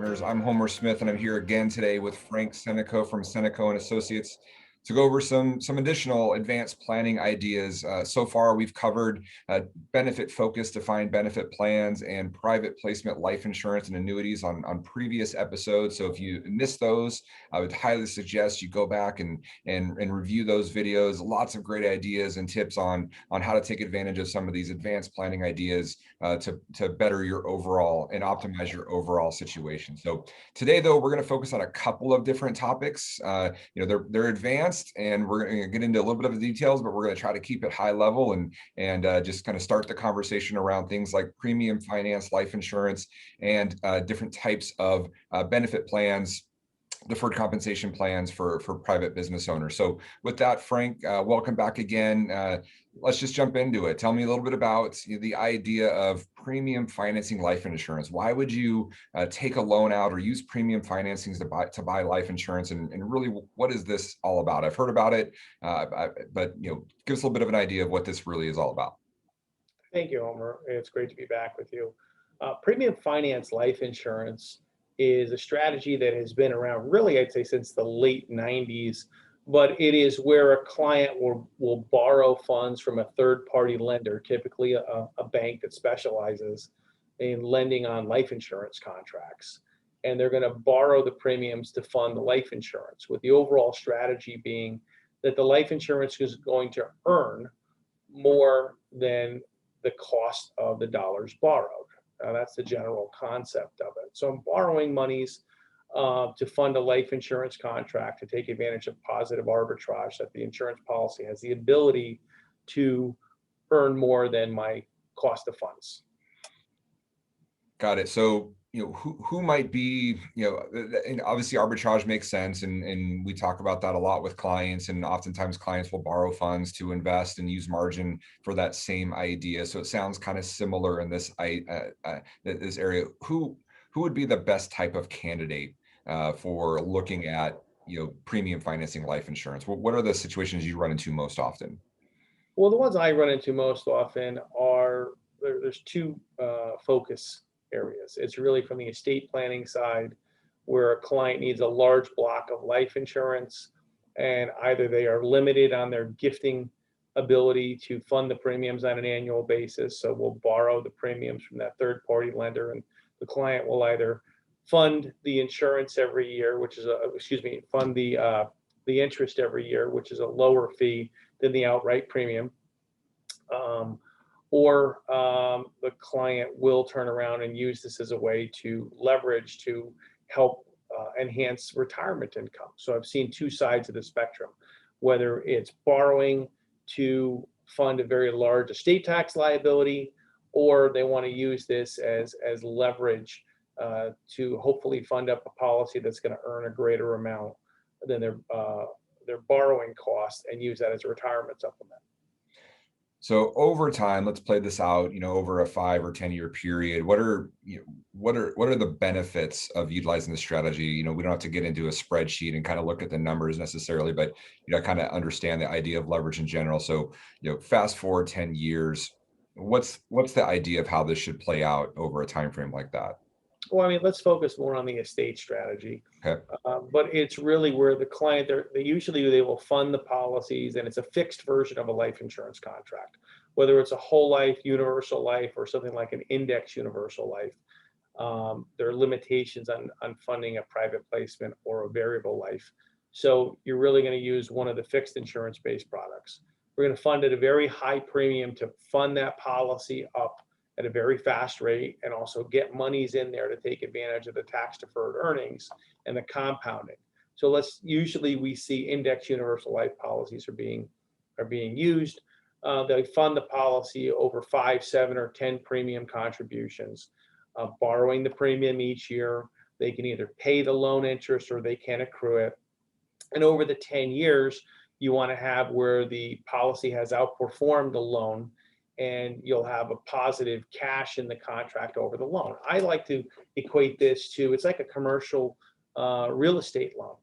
Partners. I'm Homer Smith, and I'm here again today with Frank Seneco from Seneco Associates to go over some additional advanced planning ideas. So far, we've covered benefit-focused defined benefit plans and private placement life insurance and annuities on previous episodes. So if you missed those, I would highly suggest you go back and review those videos. Lots of great ideas and tips on how to take advantage of some of these advanced planning ideas to better your overall and optimize your overall situation. So today, though, we're going to focus on a couple of different topics. They're advanced, and we're going to get into a little bit of the details, but we're going to try to keep it high level and just kind of start the conversation around things like premium finance, life insurance, and different types of benefit plans, deferred compensation plans for private business owners. So with that, Frank, welcome back again. Let's just jump into it. Tell me a little bit about the idea of premium financing life insurance. Why would you take a loan out or use premium financings to buy life insurance? And really, what is this all about? I've heard about it, but give us a little bit of an idea of what this really is all about. Thank you, Homer. It's great to be back with you. Premium finance life insurance is a strategy that has been around really, I'd say, since the late 90s, but it is where a client will borrow funds from a third-party lender, typically a bank that specializes in lending on life insurance contracts. And they're going to borrow the premiums to fund the life insurance, with the overall strategy being that the life insurance is going to earn more than the cost of the dollars borrowed. That's the general concept of it. So I'm borrowing monies to fund a life insurance contract to take advantage of positive arbitrage, that the insurance policy has the ability to earn more than my cost of funds. Got it. So, who might be, and obviously arbitrage makes sense. And we talk about that a lot with clients, and oftentimes clients will borrow funds to invest and use margin for that same idea. So it sounds kind of similar in this area. Who would be the best type of candidate for looking at, premium financing life insurance? What are the situations you run into most often? Well, the ones I run into most often are, there's two focus areas. It's really from the estate planning side, where a client needs a large block of life insurance, and either they are limited on their gifting ability to fund the premiums on an annual basis. So we'll borrow the premiums from that third party lender, and the client will either fund the insurance every year, which is fund the interest every year, which is a lower fee than the outright premium. Or the client will turn around and use this as a way to leverage to help enhance retirement income. So I've seen two sides of the spectrum, whether it's borrowing to fund a very large estate tax liability, or they want to use this as leverage to hopefully fund up a policy that's going to earn a greater amount than their borrowing cost, and use that as a retirement supplement. So over time, let's play this out, over a 5 or 10-year period. What are the benefits of utilizing the strategy? We don't have to get into a spreadsheet and kind of look at the numbers necessarily, but kind of understand the idea of leverage in general. So, fast forward 10 years, what's the idea of how this should play out over a time frame like that? Well, let's focus more on the estate strategy. Okay. But it's really where the client, they will fund the policies, and it's a fixed version of a life insurance contract, whether it's a whole life, universal life, or something like an index universal life. There are limitations on funding a private placement or a variable life. So you're really going to use one of the fixed insurance-based products. We're going to fund at a very high premium to fund that policy up at a very fast rate, and also get monies in there to take advantage of the tax deferred earnings and the compounding. So usually we see index universal life policies are being used. They fund the policy over 5, 7, or 10 premium contributions, borrowing the premium each year. They can either pay the loan interest or they can accrue it. And over the 10 years, you want to have where the policy has outperformed the loan, and you'll have a positive cash in the contract over the loan. I like to equate this to, it's like a commercial real estate loan.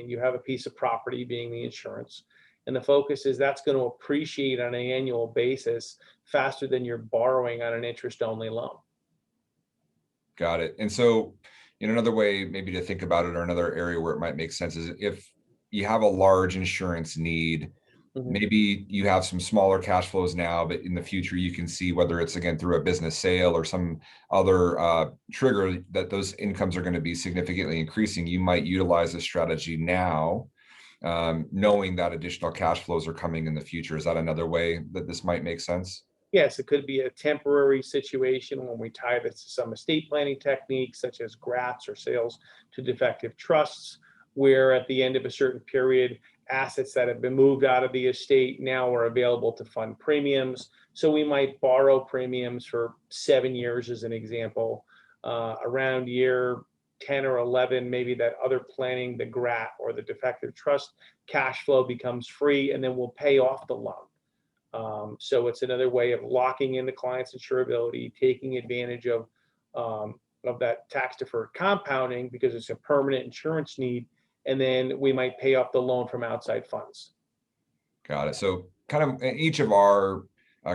You have a piece of property being the insurance, and the focus is that's going to appreciate on an annual basis faster than you're borrowing on an interest-only loan. Got it. And so, Another way maybe to think about it, or another area where it might make sense, is if you have a large insurance need, Mhm. maybe you have some smaller cash flows now, but in the future you can see whether it's again through a business sale or some other trigger that those incomes are going to be significantly increasing. You might utilize this strategy now, knowing that additional cash flows are coming in the future. Is that another way that this might make sense? Yes, it could be a temporary situation when we tie this to some estate planning techniques such as grants or sales to defective trusts, where at the end of a certain period, assets that have been moved out of the estate now are available to fund premiums. So we might borrow premiums for 7 years as an example. Around year 10 or 11, maybe that other planning, the GRAT or the defective trust cash flow becomes free, and then we'll pay off the loan. So it's another way of locking in the client's insurability, taking advantage of that tax deferred compounding because it's a permanent insurance need, and then we might pay off the loan from outside funds. Got it. So kind of in each of our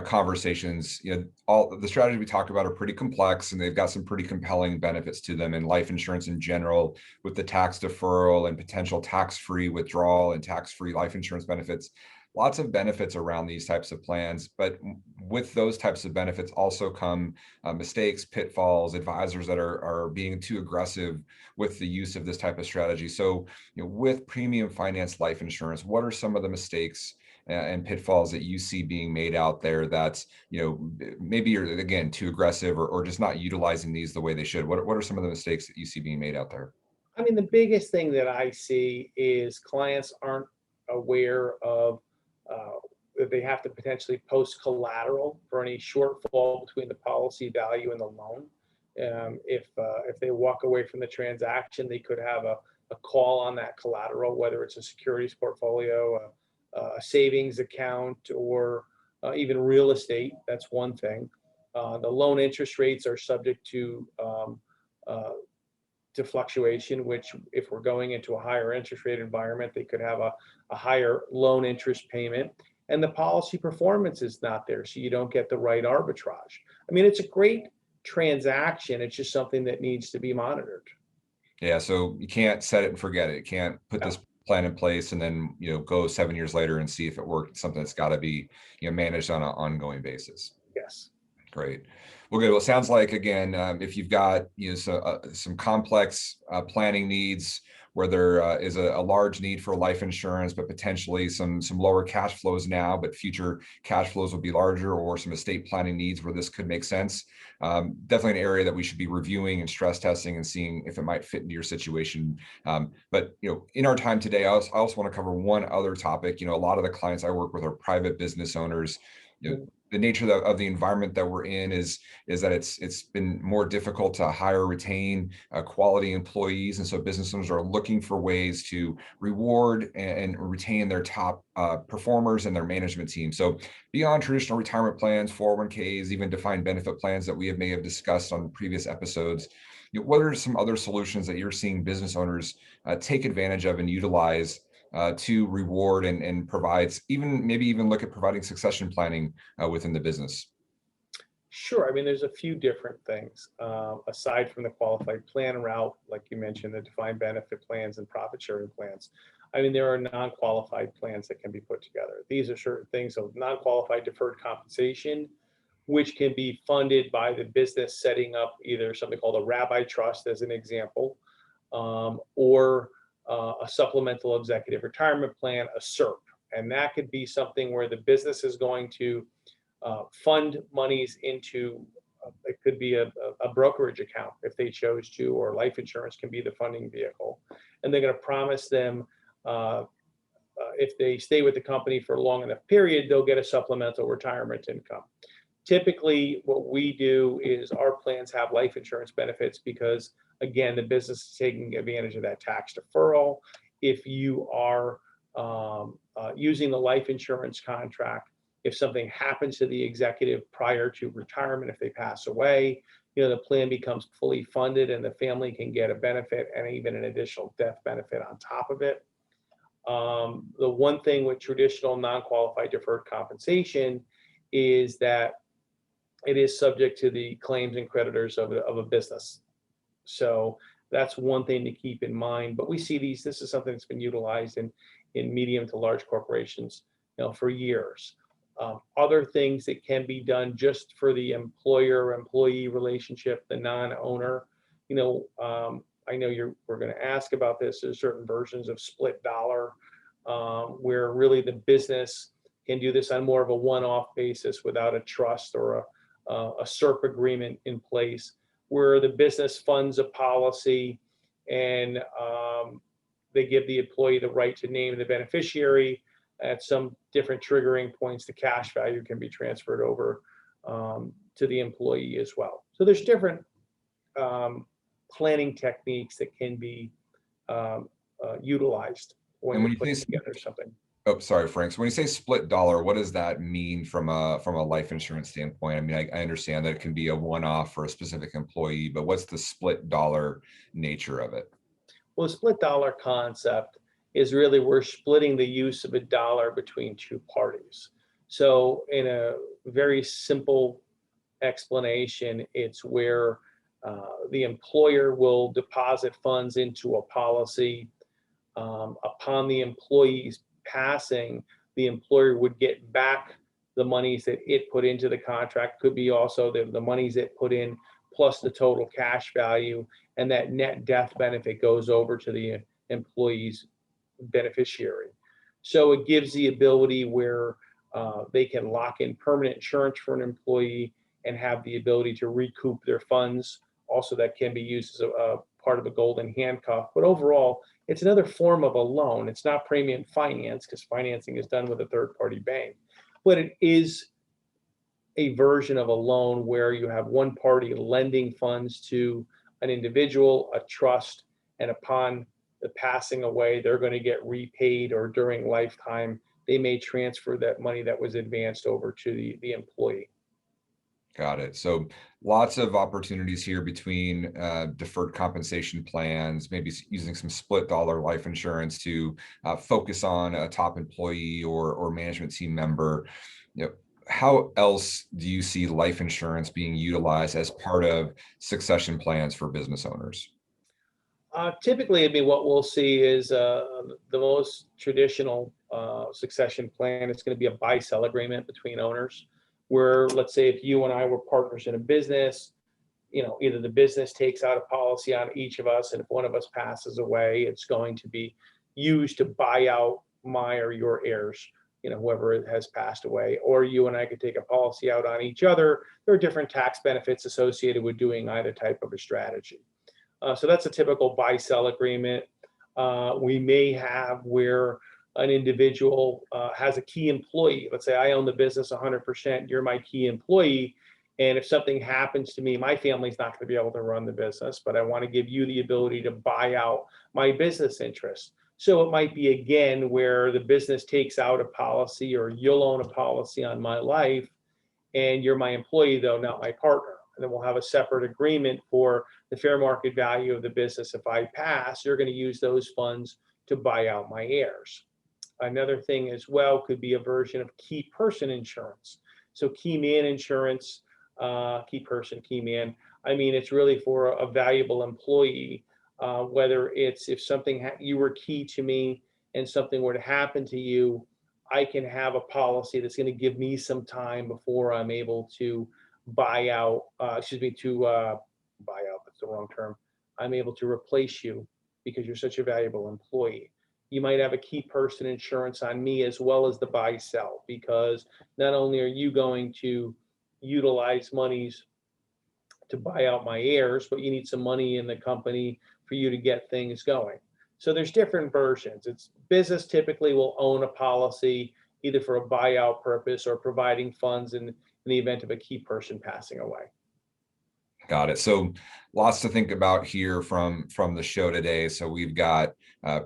conversations, all the strategies we talked about are pretty complex and they've got some pretty compelling benefits to them. And life insurance in general, with the tax deferral and potential tax-free withdrawal and tax-free life insurance benefits, lots of benefits around these types of plans. But with those types of benefits also come mistakes, pitfalls, advisors that are being too aggressive with the use of this type of strategy. So, with premium finance life insurance, what are some of the mistakes and pitfalls that you see being made out there that maybe you're again too aggressive, or just not utilizing these the way they should? What are some of the mistakes that you see being made out there? I mean, the biggest thing that I see is clients aren't aware of uh, that they have to potentially post collateral for any shortfall between the policy value and the loan. If they walk away from the transaction, they could have a call on that collateral, whether it's a securities portfolio, a savings account, or even real estate. That's one thing. The loan interest rates are subject uh, to fluctuation, which if we're going into a higher interest rate environment, they could have a higher loan interest payment. And the policy performance is not there, so you don't get the right arbitrage. I mean, it's a great transaction. It's just something that needs to be monitored. Yeah, so you can't set it and forget it. You can't put Yeah. this plan in place and then go 7 years later and see if it worked. It's something that's got to be managed on an ongoing basis. Yes. Great. Well, good. Well, it sounds like again, if you've got some complex planning needs where there is a large need for life insurance, but potentially some lower cash flows now, but future cash flows will be larger, or some estate planning needs where this could make sense. Definitely an area that we should be reviewing and stress testing and seeing if it might fit into your situation. But in our time today, I also want to cover one other topic. A lot of the clients I work with are private business owners. Mhm. The nature of the environment that we're in is that it's been more difficult to hire, retain quality employees, and so business owners are looking for ways to reward and retain their top performers and their management team. So beyond traditional retirement plans, 401ks, even defined benefit plans that may have discussed on previous episodes, what are some other solutions that you're seeing business owners take advantage of and utilize to reward and provides, maybe even look at providing succession planning within the business? Sure. I mean, there's a few different things aside from the qualified plan route, like you mentioned, the defined benefit plans and profit sharing plans. I mean, there are non-qualified plans that can be put together. These are certain things of non-qualified deferred compensation, which can be funded by the business setting up either something called a rabbi trust, as an example, or a supplemental executive retirement plan, a SERP. And that could be something where the business is going to fund monies into, it could be a brokerage account if they chose to, or life insurance can be the funding vehicle. And they're going to promise them if they stay with the company for a long enough period, they'll get a supplemental retirement income. Typically, what we do is our plans have life insurance benefits because, again, the business is taking advantage of that tax deferral. If you are using the life insurance contract, if something happens to the executive prior to retirement, if they pass away, the plan becomes fully funded and the family can get a benefit and even an additional death benefit on top of it. The one thing with traditional non-qualified deferred compensation is that it is subject to the claims and creditors of a business. So That's one thing to keep in mind. But we see this is something that's been utilized in medium to large corporations, for years. Other things that can be done just for the employer-employee relationship, the non-owner, I know we're going to ask about this. There's certain versions of split dollar, where really the business can do this on more of a one-off basis without a trust or a SERP agreement in place, where the business funds a policy and they give the employee the right to name the beneficiary. At some different triggering points, the cash value can be transferred over to the employee as well. So there's different planning techniques that can be utilized when And when you're you putting say, together something. oh, sorry, Frank. So when you say split dollar, what does that mean from a life insurance standpoint? I mean, I understand that it can be a one-off for a specific employee, but what's the split dollar nature of it? Well, the split dollar concept is really we're splitting the use of a dollar between two parties. So in a very simple explanation, it's where the employer will deposit funds into a policy. Upon the employee's passing, the employer would get back the monies that it put into the contract. Could be also the monies it put in plus the total cash value, and that net death benefit goes over to the employee's beneficiary. So it gives the ability where they can lock in permanent insurance for an employee and have the ability to recoup their funds. Also, that can be used as a part of a golden handcuff. But overall, it's another form of a loan. It's not premium finance because financing is done with a third-party bank, but it is a version of a loan where you have one party lending funds to an individual, a trust, and upon the passing away, they're going to get repaid, or during lifetime, they may transfer that money that was advanced over to the employee. Got it. So lots of opportunities here between deferred compensation plans, maybe using some split dollar life insurance to focus on a top employee or management team member. How else do you see life insurance being utilized as part of succession plans for business owners? Typically, I mean, what we'll see is the most traditional succession plan is going to be a buy-sell agreement between owners, where let's say if you and I were partners in a business, either the business takes out a policy on each of us, and if one of us passes away, it's going to be used to buy out my or your heirs, whoever has passed away, or you and I could take a policy out on each other. There are different tax benefits associated with doing either type of a strategy. So that's a typical buy-sell agreement. We may have where an individual has a key employee. Let's say I own the business 100%, you're my key employee. And if something happens to me, my family's not going to be able to run the business, but I want to give you the ability to buy out my business interest. So it might be, again, where the business takes out a policy, or you'll own a policy on my life, and you're my employee, though not my partner. And then we'll have a separate agreement for the fair market value of the business. If I pass, you're going to use those funds to buy out my heirs. Another thing as well could be a version of key person insurance. So key man insurance, key person, key man. I mean, it's really for a valuable employee, whether it's if something you were key to me and something were to happen to you, I can have a policy that's going to give me some time before I'm able to buy out, buy out, that's the wrong term. I'm able to replace you because you're such a valuable employee. You might have a key person insurance on me as well as the buy sell, because not only are you going to utilize monies to buy out my heirs, but you need some money in the company for you to get things going. So there's different versions. It's business typically will own a policy either for a buyout purpose or providing funds in the event of a key person passing away. Got it. So lots to think about here from the show today. So we've got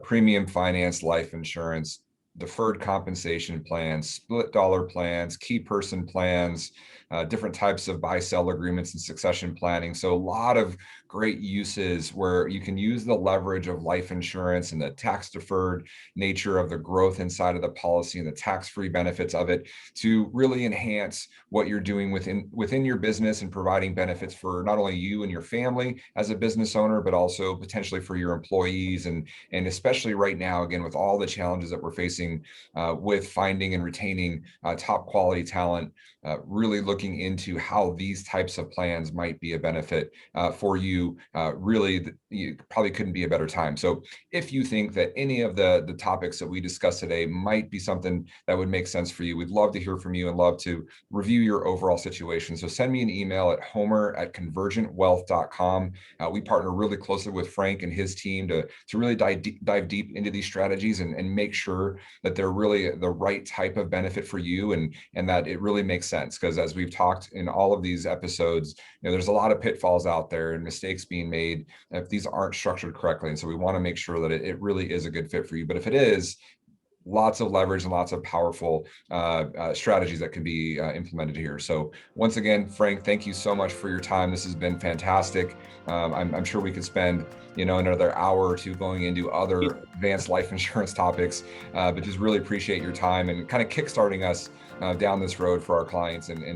premium finance life insurance, deferred compensation plans, split dollar plans, key person plans, different types of buy-sell agreements and succession planning. So a lot of great uses where you can use the leverage of life insurance and the tax deferred nature of the growth inside of the policy and the tax-free benefits of it to really enhance what you're doing within your business and providing benefits for not only you and your family as a business owner, but also potentially for your employees. And especially right now, again, with all the challenges that we're facing with finding and retaining top quality talent, really looking into how these types of plans might be a benefit for you. Really, you probably couldn't be a better time. So if you think that any of the topics that we discussed today might be something that would make sense for you, we'd love to hear from you and love to review your overall situation. So send me an email at homer@convergentwealth.com. We partner really closely with Frank and his team to really dive deep into these strategies and make sure that they're really the right type of benefit for you and that it really makes sense. Because as we've talked in all of these episodes, there's a lot of pitfalls out there and mistakes being made if these aren't structured correctly. And so we want to make sure that it really is a good fit for you. But if it is, lots of leverage and lots of powerful strategies that can be implemented here. So once again, Frank, thank you so much for your time. This has been fantastic. I'm sure we could spend another hour or two going into other advanced life insurance topics, but just really appreciate your time and kind of kickstarting us down this road for our clients and